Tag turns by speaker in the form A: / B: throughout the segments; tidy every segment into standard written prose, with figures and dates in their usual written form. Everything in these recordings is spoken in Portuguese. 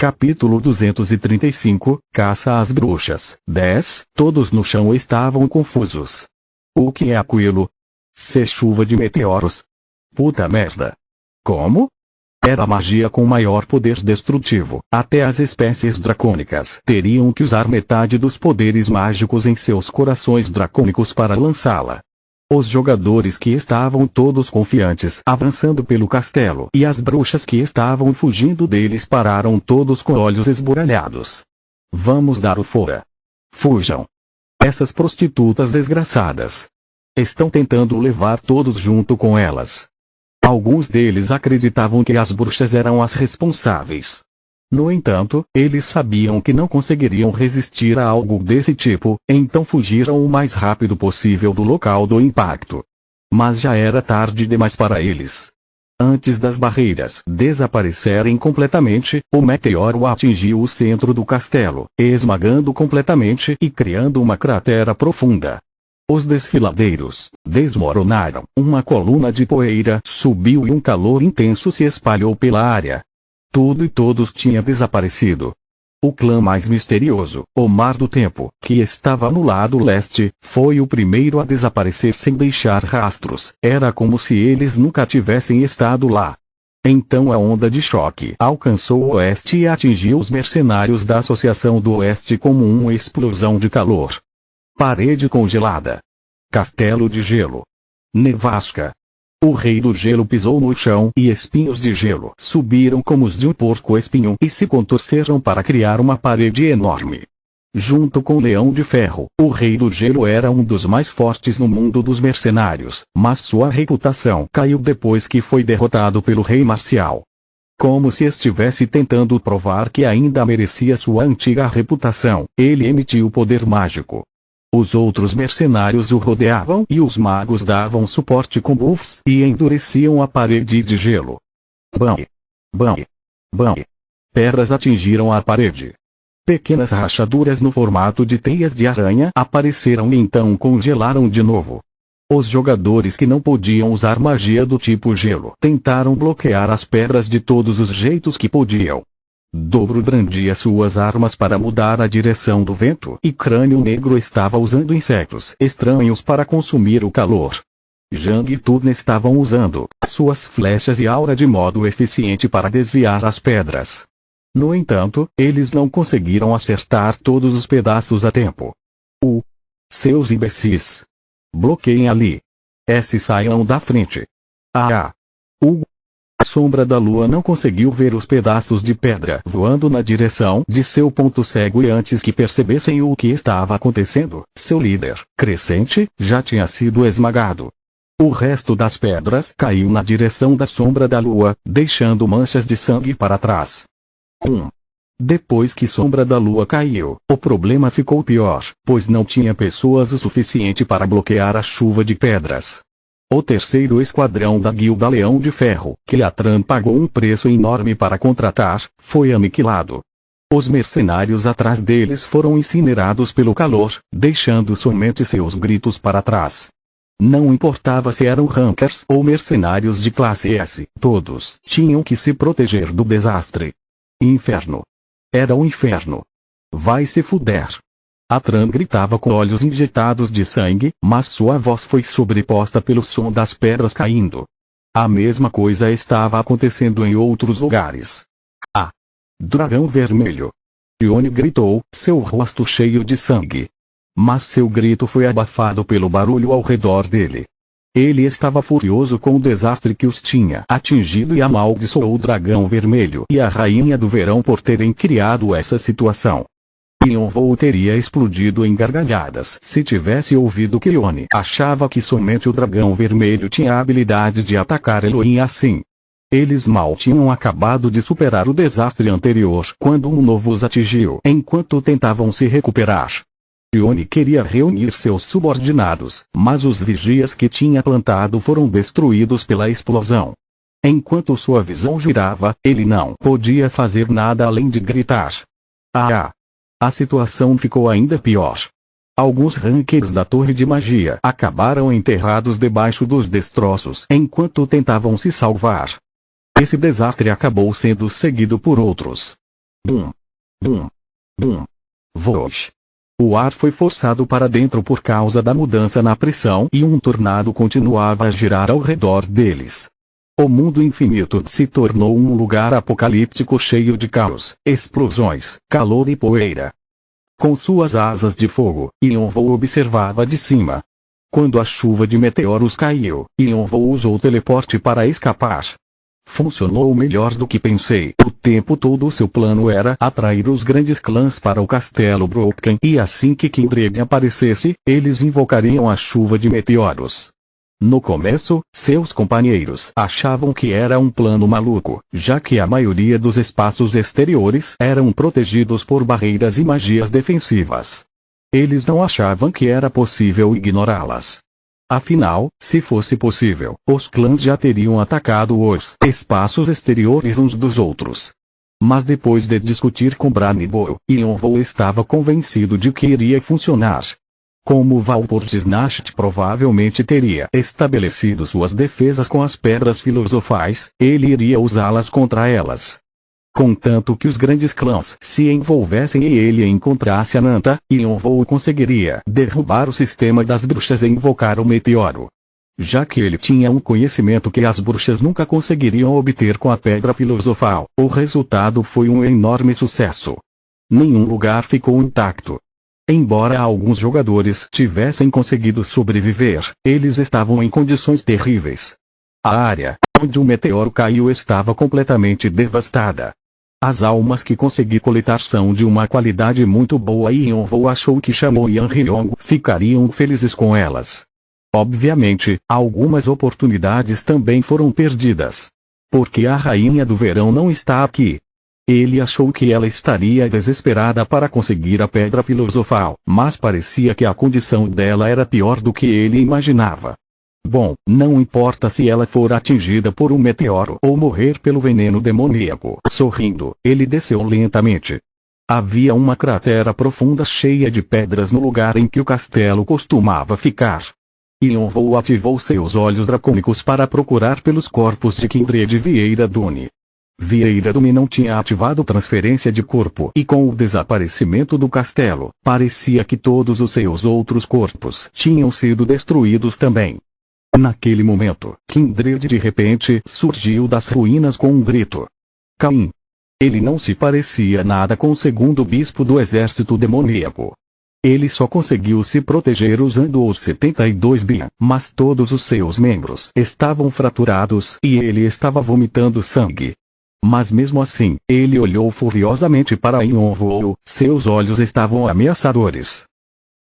A: Capítulo 235, Caça às Bruxas. 10. Todos no chão estavam confusos. O que é aquilo? Se chuva de meteoros. Puta merda. Como? Era magia com maior poder destrutivo. Até as espécies dracônicas teriam que usar metade dos poderes mágicos em seus corações dracônicos para lançá-la. Os jogadores que estavam todos confiantes avançando pelo castelo e as bruxas que estavam fugindo deles pararam todos com olhos esbugalhados. Vamos dar o fora. Fujam. Essas prostitutas desgraçadas. Estão tentando levar todos junto com elas. Alguns deles acreditavam que as bruxas eram as responsáveis. No entanto, eles sabiam que não conseguiriam resistir a algo desse tipo, então fugiram o mais rápido possível do local do impacto. Mas já era tarde demais para eles. Antes das barreiras desaparecerem completamente, o meteoro atingiu o centro do castelo, esmagando completamente e criando uma cratera profunda. Os desfiladeiros desmoronaram, uma coluna de poeira subiu e um calor intenso se espalhou pela área. Tudo e todos tinha desaparecido. O clã mais misterioso, o Mar do Tempo, que estava no lado leste, foi o primeiro a desaparecer sem deixar rastros. Era como se eles nunca tivessem estado lá. Então a onda de choque alcançou o oeste e atingiu os mercenários da Associação do Oeste como uma explosão de calor. Parede congelada. Castelo de gelo. Nevasca. O rei do gelo pisou no chão e espinhos de gelo subiram como os de um porco-espinho e se contorceram para criar uma parede enorme. Junto com o Leão de Ferro, o rei do gelo era um dos mais fortes no mundo dos mercenários, mas sua reputação caiu depois que foi derrotado pelo rei marcial. Como se estivesse tentando provar que ainda merecia sua antiga reputação, ele emitiu poder mágico. Os outros mercenários o rodeavam e os magos davam suporte com buffs e endureciam a parede de gelo. Bam! Bam! Bam! Pedras atingiram a parede. Pequenas rachaduras no formato de teias de aranha apareceram e então congelaram de novo. Os jogadores que não podiam usar magia do tipo gelo tentaram bloquear as pedras de todos os jeitos que podiam. Dobro brandia suas armas para mudar a direção do vento e Crânio Negro estava usando insetos estranhos para consumir o calor. Jang e Turna estavam usando suas flechas e aura de modo eficiente para desviar as pedras. No entanto, eles não conseguiram acertar todos os pedaços a tempo. Seus imbecis. Bloqueiem ali. Saiam da frente. A sombra da lua não conseguiu ver os pedaços de pedra voando na direção de seu ponto cego e antes que percebessem o que estava acontecendo, seu líder, Crescente, já tinha sido esmagado. O resto das pedras caiu na direção da sombra da lua, deixando manchas de sangue para trás. Depois que Sombra da Lua caiu, o problema ficou pior, pois não tinha pessoas o suficiente para bloquear a chuva de pedras. O terceiro esquadrão da Guilda Leão de Ferro, que Atran pagou um preço enorme para contratar, foi aniquilado. Os mercenários atrás deles foram incinerados pelo calor, deixando somente seus gritos para trás. Não importava se eram rankers ou mercenários de classe S, todos tinham que se proteger do desastre. Inferno. Era um inferno. Vai se fuder. Atran gritava com olhos injetados de sangue, mas sua voz foi sobreposta pelo som das pedras caindo. A mesma coisa estava acontecendo em outros lugares. Dragão Vermelho. Ione gritou, seu rosto cheio de sangue. Mas seu grito foi abafado pelo barulho ao redor dele. Ele estava furioso com o desastre que os tinha atingido e amaldiçoou o Dragão Vermelho e a Rainha do Verão por terem criado essa situação. Yonvou teria explodido em gargalhadas se tivesse ouvido que Ione achava que somente o Dragão Vermelho tinha a habilidade de atacar Elohim assim. Eles mal tinham acabado de superar o desastre anterior quando um novo os atingiu enquanto tentavam se recuperar. Ione queria reunir seus subordinados, mas os vigias que tinha plantado foram destruídos pela explosão. Enquanto sua visão girava, ele não podia fazer nada além de gritar. A situação ficou ainda pior. Alguns rankers da Torre de Magia acabaram enterrados debaixo dos destroços enquanto tentavam se salvar. Esse desastre acabou sendo seguido por outros. Bum. Bum. Bum. Voz. O ar foi forçado para dentro por causa da mudança na pressão e um tornado continuava a girar ao redor deles. O mundo infinito se tornou um lugar apocalíptico cheio de caos, explosões, calor e poeira. Com suas asas de fogo, Yonvou observava de cima. Quando a chuva de meteoros caiu, Yonvou usou o teleporte para escapar. Funcionou melhor do que pensei. O tempo todo seu plano era atrair os grandes clãs para o castelo Broken e assim que Kindred aparecesse, eles invocariam a chuva de meteoros. No começo, seus companheiros achavam que era um plano maluco, já que a maioria dos espaços exteriores eram protegidos por barreiras e magias defensivas. Eles não achavam que era possível ignorá-las. Afinal, se fosse possível, os clãs já teriam atacado os espaços exteriores uns dos outros. Mas depois de discutir com Brannibo, Yonvou estava convencido de que iria funcionar. Como Valpurgisnacht provavelmente teria estabelecido suas defesas com as pedras filosofais, ele iria usá-las contra elas. Contanto que os grandes clãs se envolvessem e ele encontrasse Ananta, Yonvou conseguiria derrubar o sistema das bruxas e invocar o meteoro. Já que ele tinha um conhecimento que as bruxas nunca conseguiriam obter com a pedra filosofal, o resultado foi um enorme sucesso. Nenhum lugar ficou intacto. Embora alguns jogadores tivessem conseguido sobreviver, eles estavam em condições terríveis. A área onde o meteoro caiu estava completamente devastada. As almas que consegui coletar são de uma qualidade muito boa e Yonvou achou que Chamou e Anriong ficariam felizes com elas. Obviamente, algumas oportunidades também foram perdidas. Porque a Rainha do Verão não está aqui. Ele achou que ela estaria desesperada para conseguir a pedra filosofal, mas parecia que a condição dela era pior do que ele imaginava. Bom, não importa se ela for atingida por um meteoro ou morrer pelo veneno demoníaco. Sorrindo, ele desceu lentamente. Havia uma cratera profunda cheia de pedras no lugar em que o castelo costumava ficar. Yonvou ativou seus olhos dracônicos para procurar pelos corpos de Kindred e Vieira Dune. Vieira Dune não tinha ativado transferência de corpo e com o desaparecimento do castelo, parecia que todos os seus outros corpos tinham sido destruídos também. Naquele momento, Kindred de repente surgiu das ruínas com um grito. Caim! Ele não se parecia nada com o segundo bispo do exército demoníaco. Ele só conseguiu se proteger usando os 72 Bian, mas todos os seus membros estavam fraturados e ele estava vomitando sangue. Mas mesmo assim, ele olhou furiosamente para Yonvou, seus olhos estavam ameaçadores.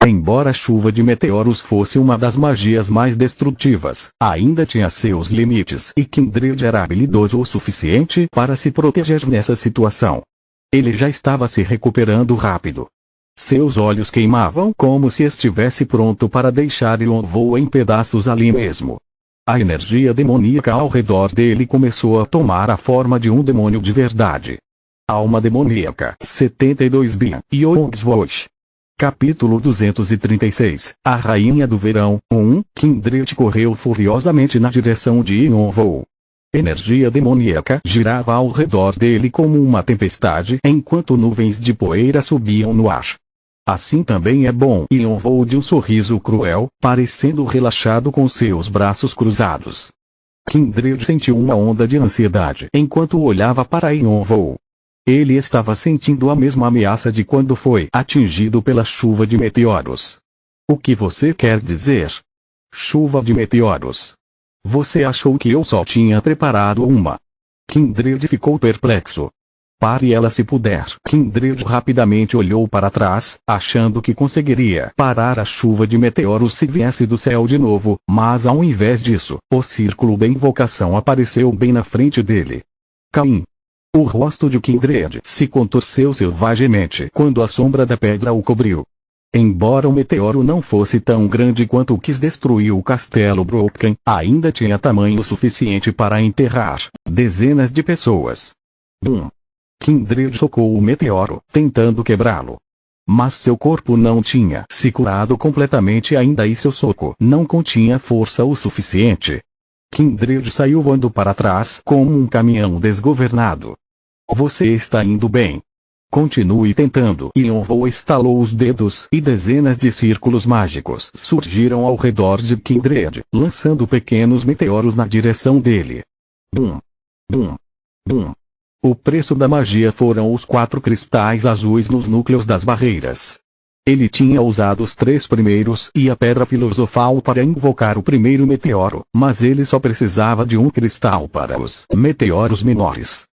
A: Embora a chuva de meteoros fosse uma das magias mais destrutivas, ainda tinha seus limites e Kindred era habilidoso o suficiente para se proteger nessa situação. Ele já estava se recuperando rápido. Seus olhos queimavam como se estivesse pronto para deixar Yonvou em pedaços ali mesmo. A energia demoníaca ao redor dele começou a tomar a forma de um demônio de verdade. Alma demoníaca 72 Bian Yongswosh. Capítulo 236 A Rainha do Verão 1 Kindred correu furiosamente na direção de Yonvou. Energia demoníaca girava ao redor dele como uma tempestade enquanto nuvens de poeira subiam no ar. Assim também é bom. Yonvou de um sorriso cruel, parecendo relaxado com seus braços cruzados. Kindred sentiu uma onda de ansiedade enquanto olhava para Yonvou. Ele estava sentindo a mesma ameaça de quando foi atingido pela chuva de meteoros. O que você quer dizer? Chuva de meteoros. Você achou que eu só tinha preparado uma? Kindred ficou perplexo. Pare ela se puder. Kindred rapidamente olhou para trás, achando que conseguiria parar a chuva de meteoros se viesse do céu de novo, mas ao invés disso, o círculo da invocação apareceu bem na frente dele. Caim. O rosto de Kindred se contorceu selvagemente quando a sombra da pedra o cobriu. Embora o meteoro não fosse tão grande quanto o que destruiu o castelo Broken, ainda tinha tamanho suficiente para enterrar dezenas de pessoas. Bum! Kindred socou o meteoro, tentando quebrá-lo. Mas seu corpo não tinha se curado completamente ainda e seu soco não continha força o suficiente. Kindred saiu voando para trás como um caminhão desgovernado. Você está indo bem. Continue tentando. Yonvou estalou os dedos e dezenas de círculos mágicos surgiram ao redor de Kindred, lançando pequenos meteoros na direção dele. Bum! Bum! Bum! O preço da magia foram os 4 cristais azuis nos núcleos das barreiras. Ele tinha usado os 3 primeiros e a pedra filosofal para invocar o primeiro meteoro, mas ele só precisava de um cristal para os meteoros menores.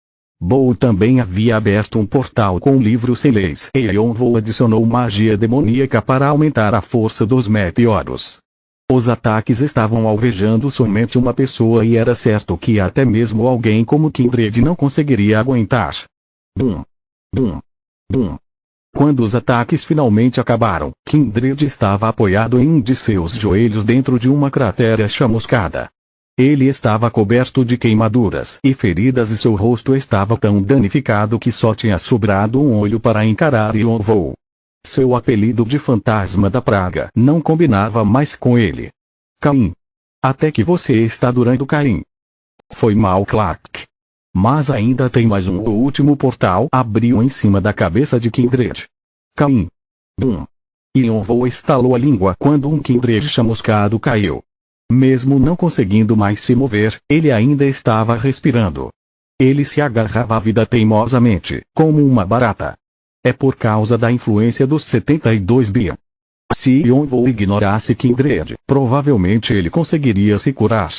A: Bo também havia aberto um portal com livros sem leis e Yonvou adicionou magia demoníaca para aumentar a força dos meteoros. Os ataques estavam alvejando somente uma pessoa e era certo que até mesmo alguém como Kindred não conseguiria aguentar. Bum! Bum! Bum! Quando os ataques finalmente acabaram, Kindred estava apoiado em um de seus joelhos dentro de uma cratera chamuscada. Ele estava coberto de queimaduras e feridas e seu rosto estava tão danificado que só tinha sobrado um olho para encarar Yonvou. Seu apelido de fantasma da praga não combinava mais com ele. Caim. Até que você está durando Caim. Foi mal, Clark. Mas ainda tem mais um. O último portal abriu em cima da cabeça de Kindred. Caim. Bum. Yonvou estalou a língua quando um Kindred chamuscado caiu. Mesmo não conseguindo mais se mover, ele ainda estava respirando. Ele se agarrava à vida teimosamente, como uma barata. É por causa da influência dos 72 Bian. Se Yonvou ignorasse Kindred, provavelmente ele conseguiria se curar.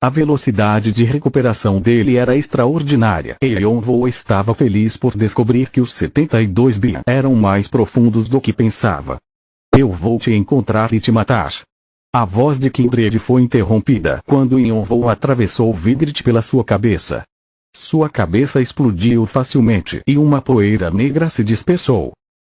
A: A velocidade de recuperação dele era extraordinária e Yonvou estava feliz por descobrir que os 72 Bian eram mais profundos do que pensava. Eu vou te encontrar e te matar. A voz de Kindred foi interrompida quando Yonvou atravessou Vigrid pela sua cabeça. Sua cabeça explodiu facilmente e uma poeira negra se dispersou.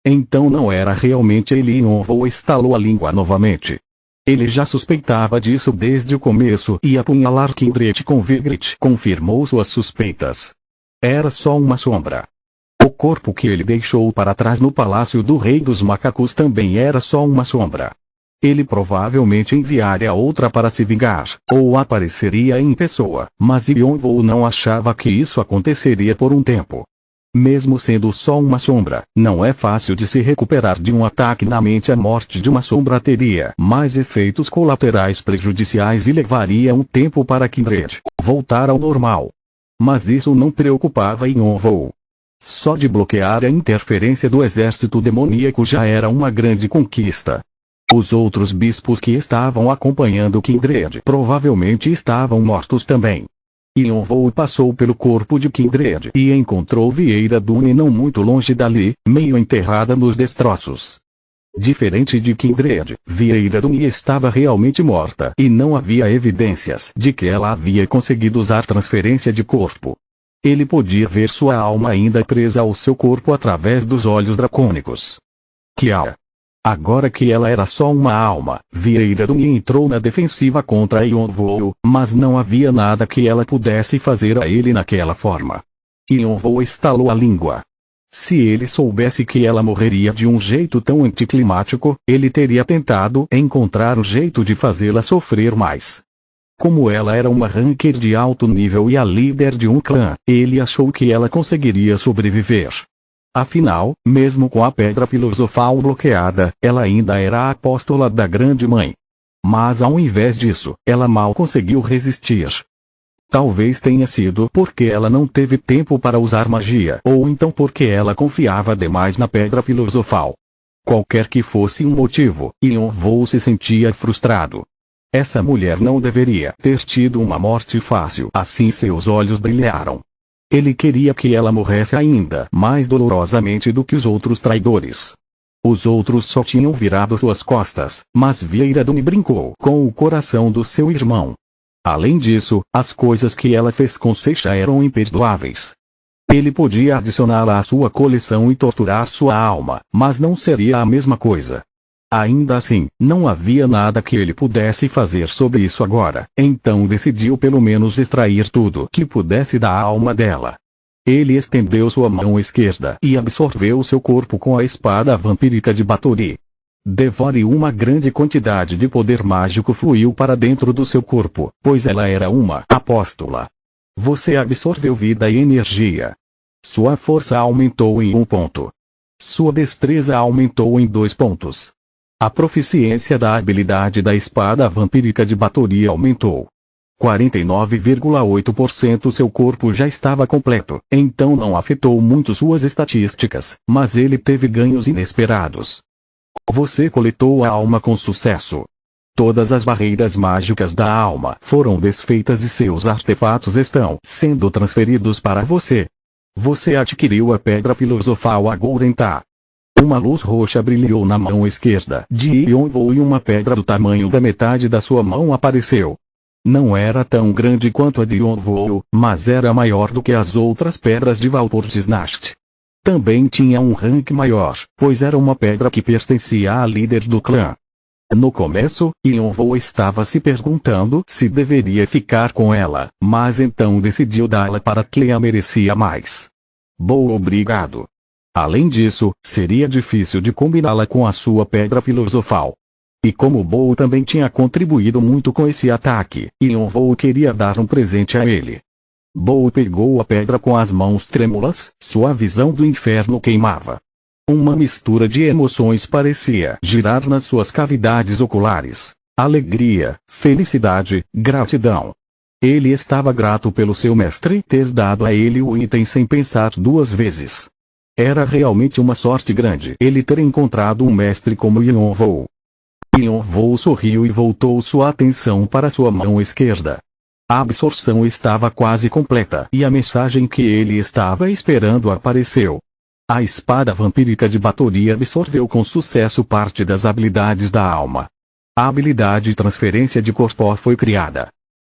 A: Então não era realmente ele. Yonvou estalou a língua novamente. Ele já suspeitava disso desde o começo e apunhalar Kindred com Vigrid confirmou suas suspeitas. Era só uma sombra. O corpo que ele deixou para trás no Palácio do Rei dos Macacos também era só uma sombra. Ele provavelmente enviaria outra para se vingar, ou apareceria em pessoa, mas Yonvou não achava que isso aconteceria por um tempo. Mesmo sendo só uma sombra, não é fácil de se recuperar de um ataque na mente. A morte de uma sombra teria mais efeitos colaterais prejudiciais e levaria um tempo para Kindred voltar ao normal. Mas isso não preocupava Yonvou. Só de bloquear a interferência do exército demoníaco já era uma grande conquista. Os outros bispos que estavam acompanhando Kindred provavelmente estavam mortos também. Yonvou passou pelo corpo de Kindred e encontrou Vieira Dune não muito longe dali, meio enterrada nos destroços. Diferente de Kindred, Vieira Dune estava realmente morta e não havia evidências de que ela havia conseguido usar transferência de corpo. Ele podia ver sua alma ainda presa ao seu corpo através dos olhos dracônicos. Kiara. Agora que ela era só uma alma, Vieira Dune entrou na defensiva contra Yonvou, mas não havia nada que ela pudesse fazer a ele naquela forma. Yonvou estalou a língua. Se ele soubesse que ela morreria de um jeito tão anticlimático, ele teria tentado encontrar um jeito de fazê-la sofrer mais. Como ela era uma ranker de alto nível e a líder de um clã, ele achou que ela conseguiria sobreviver. Afinal, mesmo com a pedra filosofal bloqueada, ela ainda era a apóstola da Grande Mãe. Mas ao invés disso, ela mal conseguiu resistir. Talvez tenha sido porque ela não teve tempo para usar magia, ou então porque ela confiava demais na pedra filosofal. Qualquer que fosse o motivo, Yonvou se sentia frustrado. Essa mulher não deveria ter tido uma morte fácil. Assim seus olhos brilharam. Ele queria que ela morresse ainda mais dolorosamente do que os outros traidores. Os outros só tinham virado suas costas, mas Vieira Dune brincou com o coração do seu irmão. Além disso, as coisas que ela fez com Seixa eram imperdoáveis. Ele podia adicioná-la à sua coleção e torturar sua alma, mas não seria a mesma coisa. Ainda assim, não havia nada que ele pudesse fazer sobre isso agora, então decidiu pelo menos extrair tudo que pudesse da alma dela. Ele estendeu sua mão esquerda e absorveu seu corpo com a espada vampírica de Bathory. Devore. Uma grande quantidade de poder mágico fluiu para dentro do seu corpo, pois ela era uma apóstola. Você absorveu vida e energia. Sua força aumentou em 1 ponto. Sua destreza aumentou em 2 pontos. A proficiência da habilidade da espada vampírica de Batory aumentou. 49,8% seu corpo já estava completo, então não afetou muito suas estatísticas, mas ele teve ganhos inesperados. Você coletou a alma com sucesso. Todas as barreiras mágicas da alma foram desfeitas e seus artefatos estão sendo transferidos para você. Você adquiriu a pedra filosofal Agourentá. Uma luz roxa brilhou na mão esquerda de Yonvou e uma pedra do tamanho da metade da sua mão apareceu. Não era tão grande quanto a de Yonvou, mas era maior do que as outras pedras de Valpurgisnacht. Também tinha um rank maior, pois era uma pedra que pertencia à líder do clã. No começo, Yonvou estava se perguntando se deveria ficar com ela, mas então decidiu dá-la para quem a merecia mais. Boa, obrigado. Além disso, seria difícil de combiná-la com a sua pedra filosofal. E como Bo também tinha contribuído muito com esse ataque, Yonvou queria dar um presente a ele. Bo pegou a pedra com as mãos trêmulas, sua visão do inferno queimava. Uma mistura de emoções parecia girar nas suas cavidades oculares. Alegria, felicidade, gratidão. Ele estava grato pelo seu mestre ter dado a ele o item sem pensar duas vezes. Era realmente uma sorte grande ele ter encontrado um mestre como Yonvou. Yonvou sorriu e voltou sua atenção para sua mão esquerda. A absorção estava quase completa e a mensagem que ele estava esperando apareceu. A espada vampírica de Batory absorveu com sucesso parte das habilidades da alma. A habilidade transferência de corpo foi criada.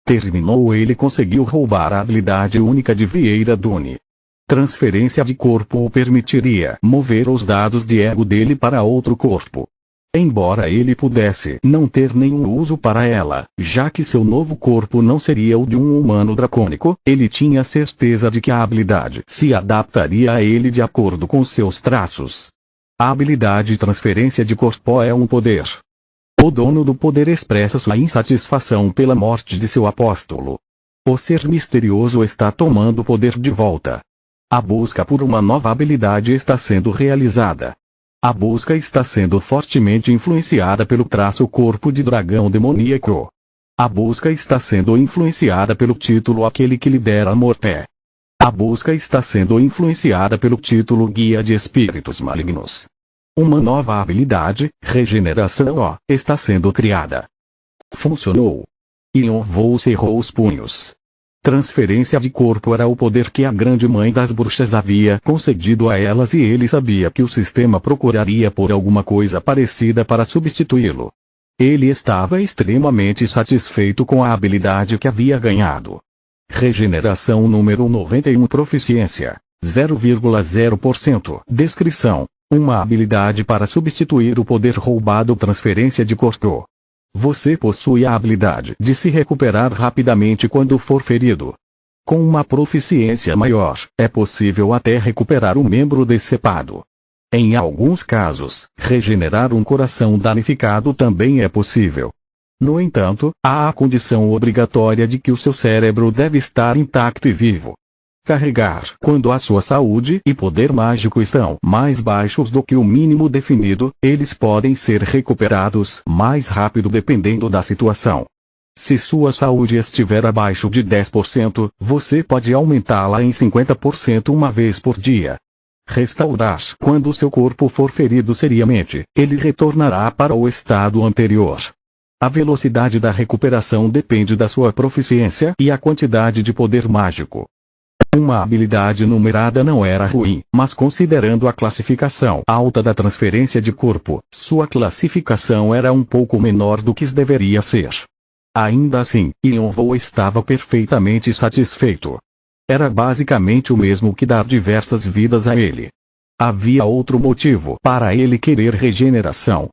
A: Terminou, ele conseguiu roubar a habilidade única de Vieira Dune. Transferência de corpo o permitiria mover os dados de ego dele para outro corpo. Embora ele pudesse não ter nenhum uso para ela, já que seu novo corpo não seria o de um humano dracônico, ele tinha certeza de que a habilidade se adaptaria a ele de acordo com seus traços. A habilidade transferência de corpo é um poder. O dono do poder expressa sua insatisfação pela morte de seu apóstolo. O ser misterioso está tomando o poder de volta. A busca por uma nova habilidade está sendo realizada. A busca está sendo fortemente influenciada pelo traço corpo de dragão demoníaco. A busca está sendo influenciada pelo título aquele que lidera a morte. A busca está sendo influenciada pelo título guia de espíritos malignos. Uma nova habilidade, regeneração, está sendo criada. Funcionou. Yonvou cerrou os punhos. Transferência de corpo era o poder que a grande mãe das bruxas havia concedido a elas e ele sabia que o sistema procuraria por alguma coisa parecida para substituí-lo. Ele estava extremamente satisfeito com a habilidade que havia ganhado. Regeneração número 91 proficiência, 0,0%. Descrição: uma habilidade para substituir o poder roubado transferência de corpo. Você possui a habilidade de se recuperar rapidamente quando for ferido. Com uma proficiência maior, é possível até recuperar um membro decepado. Em alguns casos, regenerar um coração danificado também é possível. No entanto, há a condição obrigatória de que o seu cérebro deve estar intacto e vivo. Carregar quando a sua saúde e poder mágico estão mais baixos do que o mínimo definido, eles podem ser recuperados mais rápido dependendo da situação. Se sua saúde estiver abaixo de 10%, você pode aumentá-la em 50% uma vez por dia. Restaurar quando seu corpo for ferido seriamente, ele retornará para o estado anterior. A velocidade da recuperação depende da sua proficiência e a quantidade de poder mágico. Uma habilidade numerada não era ruim, mas considerando a classificação alta da transferência de corpo, sua classificação era um pouco menor do que deveria ser. Ainda assim, Yonvou estava perfeitamente satisfeito. Era basicamente o mesmo que dar diversas vidas a ele. Havia outro motivo para ele querer regeneração.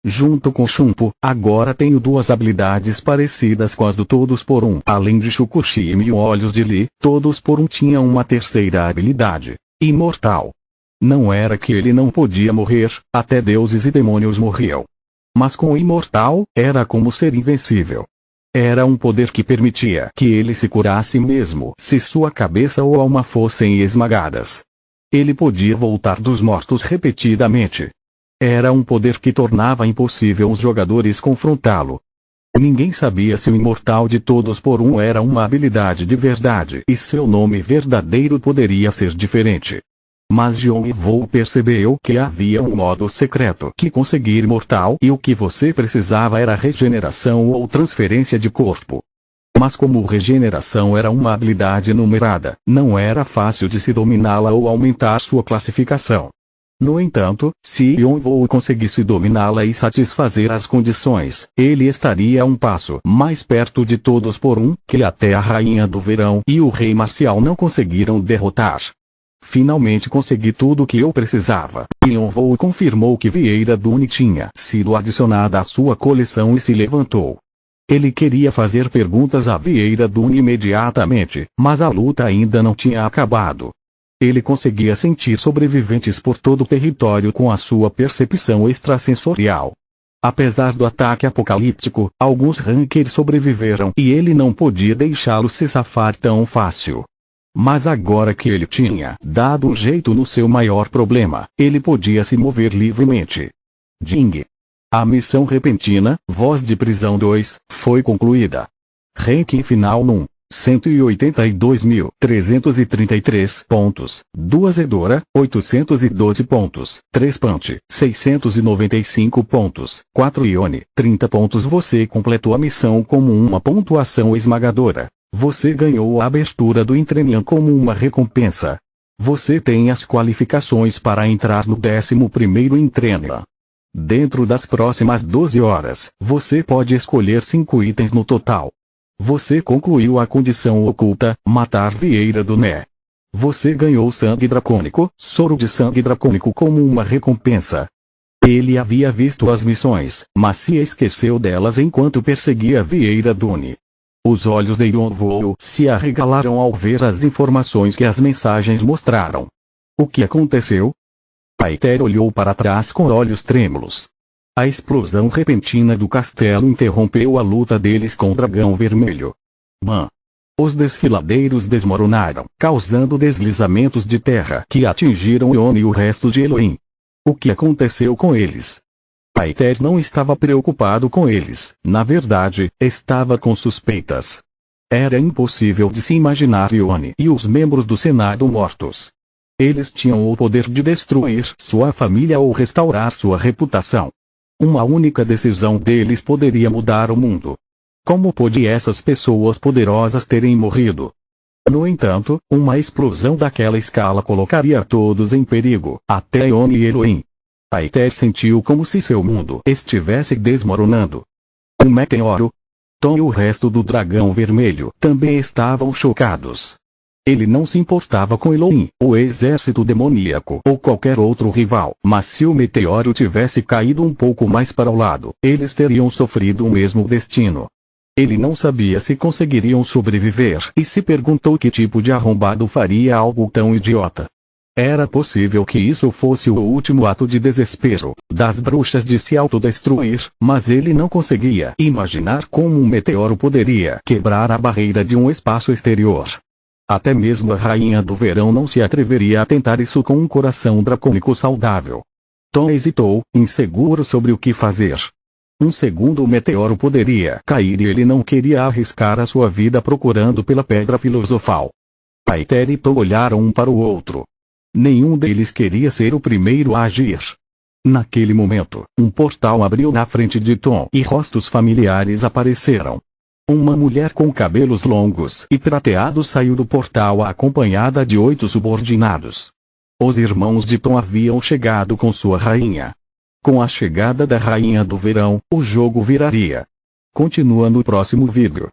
A: Junto com Shunpo, agora tenho duas habilidades parecidas com as do Todos por Um. Além de Shukushime e Olhos de Li, Todos por Um tinha uma terceira habilidade, imortal. Não era que ele não podia morrer, até deuses e demônios morriam. Mas com imortal, era como ser invencível. Era um poder que permitia que ele se curasse mesmo se sua cabeça ou alma fossem esmagadas. Ele podia voltar dos mortos repetidamente. Era um poder que tornava impossível os jogadores confrontá-lo. Ninguém sabia se o imortal de todos por um era uma habilidade de verdade e seu nome verdadeiro poderia ser diferente. Mas John Vou percebeu que havia um modo secreto que conseguir imortal e o que você precisava era regeneração ou transferência de corpo. Mas como regeneração era uma habilidade numerada, não era fácil de se dominá-la ou aumentar sua classificação. No entanto, se John Vou conseguisse dominá-la e satisfazer as condições, ele estaria um passo mais perto de todos por um que até a Rainha do Verão e o Rei Marcial não conseguiram derrotar. Finalmente consegui tudo o que eu precisava. John Vou confirmou que Vieira Dune tinha sido adicionada à sua coleção e se levantou. Ele queria fazer perguntas a Vieira Dune imediatamente, mas a luta ainda não tinha acabado. Ele conseguia sentir sobreviventes por todo o território com a sua percepção extrasensorial. Apesar do ataque apocalíptico, alguns rankers sobreviveram e ele não podia deixá-los se safar tão fácil. Mas agora que ele tinha dado um jeito no seu maior problema, ele podia se mover livremente. Ding! A missão repentina, Voz de Prisão 2, foi concluída. Ranking final num. 182.333 pontos, 2 Edora, 812 pontos, 3 Punch, 695 pontos, 4 Ione, 30 pontos. Você completou a missão como uma pontuação esmagadora. Você ganhou a abertura do Entrenian como uma recompensa. Você tem as qualificações para entrar no 11º Entrenian. Dentro das próximas 12 horas, você pode escolher 5 itens no total. Você concluiu a condição oculta, matar Vieira Dune. Você ganhou sangue dracônico, soro de sangue dracônico como uma recompensa. Ele havia visto as missões, mas se esqueceu delas enquanto perseguia Vieira Dune. Os olhos de John Vou se arregalaram ao ver as informações que as mensagens mostraram. O que aconteceu? Paiter olhou para trás com olhos trêmulos. A explosão repentina do castelo interrompeu a luta deles com o dragão vermelho. Bam! Os desfiladeiros desmoronaram, causando deslizamentos de terra que atingiram Ione e o resto de Elohim. O que aconteceu com eles? Paiter não estava preocupado com eles, na verdade, estava com suspeitas. Era impossível de se imaginar Ione e os membros do Senado mortos. Eles tinham o poder de destruir sua família ou restaurar sua reputação. Uma única decisão deles poderia mudar o mundo. Como pôde essas pessoas poderosas terem morrido? No entanto, uma explosão daquela escala colocaria todos em perigo, até Ione e Elohim. Paiter sentiu como se seu mundo estivesse desmoronando. Um meteoro. Tom e o resto do dragão vermelho também estavam chocados. Ele não se importava com Elohim, o exército demoníaco ou qualquer outro rival, mas se o meteoro tivesse caído um pouco mais para o lado, eles teriam sofrido o mesmo destino. Ele não sabia se conseguiriam sobreviver e se perguntou que tipo de arrombado faria algo tão idiota. Era possível que isso fosse o último ato de desespero das bruxas de se autodestruir, mas ele não conseguia imaginar como um meteoro poderia quebrar a barreira de um espaço exterior. Até mesmo a Rainha do Verão não se atreveria a tentar isso com um coração dracônico saudável. Tom hesitou, inseguro sobre o que fazer. Um segundo meteoro poderia cair e ele não queria arriscar a sua vida procurando pela pedra filosofal. Paiter e Tom olharam um para o outro. Nenhum deles queria ser o primeiro a agir. Naquele momento, um portal abriu na frente de Tom e rostos familiares apareceram. Uma mulher com cabelos longos e prateados saiu do portal acompanhada de 8 subordinados. Os irmãos de Tom haviam chegado com sua rainha. Com a chegada da Rainha do Verão, o jogo viraria. Continua no próximo vídeo.